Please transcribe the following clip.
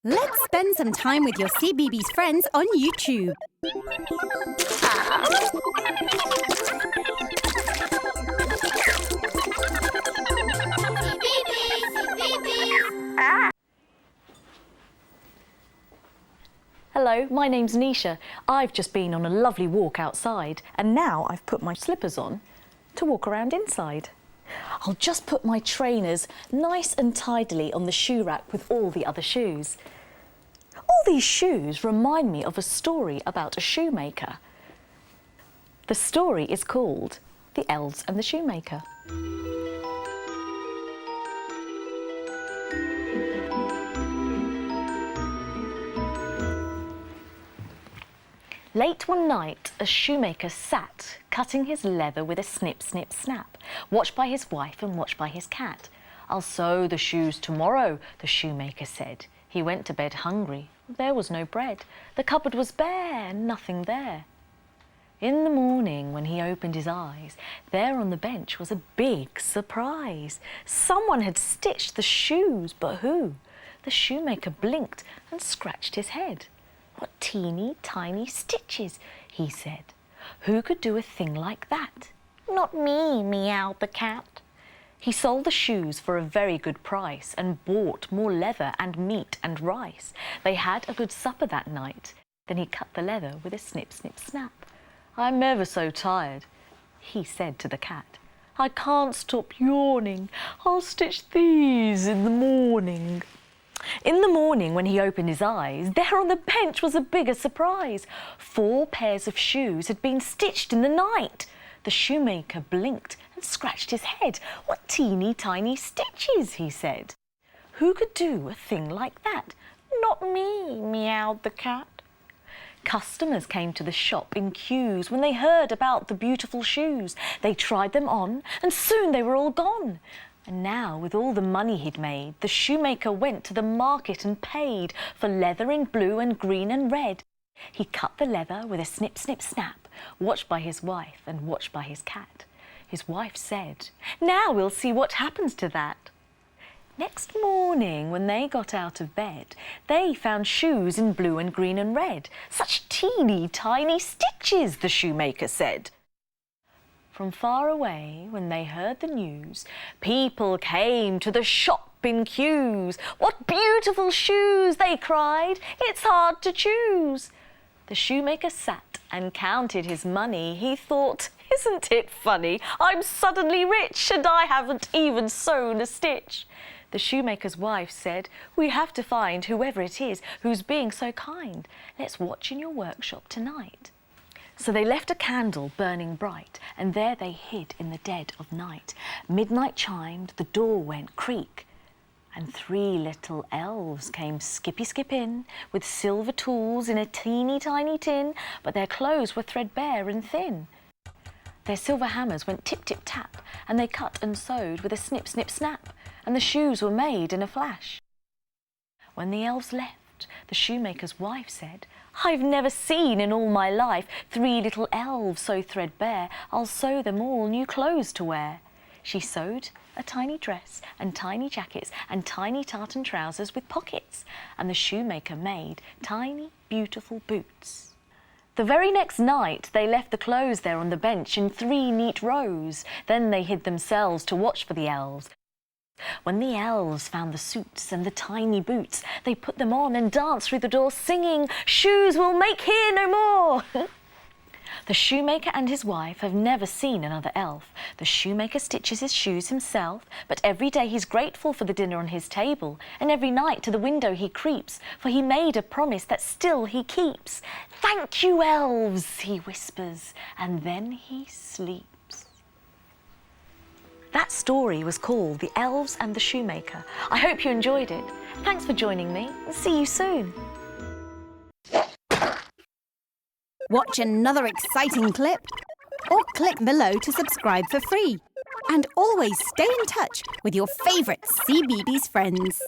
Let's spend some time with your CBeebies friends on YouTube. Hello, my name's Nisha. I've just been on a lovely walk outside and now I've put my slippers on to walk around inside. I'll just put my trainers nice and tidily on the shoe rack with all the other shoes. All these shoes remind me of a story about a shoemaker. The story is called The Elves and the Shoemaker. Late one night, a shoemaker sat, cutting his leather with a snip, snip, snap, watched by his wife and watched by his cat. "I'll sew the shoes tomorrow," the shoemaker said. He went to bed hungry. There was no bread. The cupboard was bare, nothing there. In the morning, when he opened his eyes, there on the bench was a big surprise. Someone had stitched the shoes, but who? The shoemaker blinked and scratched his head. "What teeny tiny stitches," he said. "Who could do a thing like that?" "Not me," meowed the cat. He sold the shoes for a very good price and bought more leather and meat and rice. They had a good supper that night. Then he cut the leather with a snip, snip, snap. "I'm ever so tired," he said to the cat. "I can't stop yawning. I'll stitch these in the morning." In the morning, when he opened his eyes, there on the bench was a bigger surprise. 4 pairs of shoes had been stitched in the night. The shoemaker blinked and scratched his head. "What teeny tiny stitches," he said. "Who could do a thing like that?" "Not me," meowed the cat. Customers came to the shop in queues when they heard about the beautiful shoes. They tried them on and soon they were all gone. And now, with all the money he'd made, the shoemaker went to the market and paid for leather in blue and green and red. He cut the leather with a snip, snip, snap, watched by his wife and watched by his cat. His wife said, "Now we'll see what happens to that." Next morning, when they got out of bed, they found shoes in blue and green and red. "Such teeny tiny stitches," the shoemaker said. From far away, when they heard the news, people came to the shop in queues. "What beautiful shoes!" they cried. "It's hard to choose." The shoemaker sat and counted his money. He thought, "Isn't it funny? I'm suddenly rich and I haven't even sewn a stitch." The shoemaker's wife said, "We have to find whoever it is who's being so kind. Let's watch in your workshop tonight." So they left a candle burning bright, and there they hid in the dead of night. Midnight chimed, the door went creak, and 3 little elves came skippy skip in, with silver tools in a teeny tiny tin, but their clothes were threadbare and thin. Their silver hammers went tip tip tap, and they cut and sewed with a snip snip snap, and the shoes were made in a flash. When the elves left, the shoemaker's wife said, "I've never seen in all my life 3 little elves so threadbare. I'll sew them all new clothes to wear." She sewed a tiny dress and tiny jackets and tiny tartan trousers with pockets, and the shoemaker made tiny, beautiful boots. The very next night, they left the clothes there on the bench in 3 neat rows. Then they hid themselves to watch for the elves. When the elves found the suits and the tiny boots, they put them on and danced through the door singing, "Shoes we'll make here no more." The shoemaker and his wife have never seen another elf. The shoemaker stitches his shoes himself, but every day he's grateful for the dinner on his table, and every night to the window he creeps, for he made a promise that still he keeps. "Thank you, elves," he whispers, and then he sleeps. That story was called The Elves and the Shoemaker. I hope you enjoyed it. Thanks for joining me. See you soon. Watch another exciting clip or click below to subscribe for free. And always stay in touch with your favourite CBeebies friends.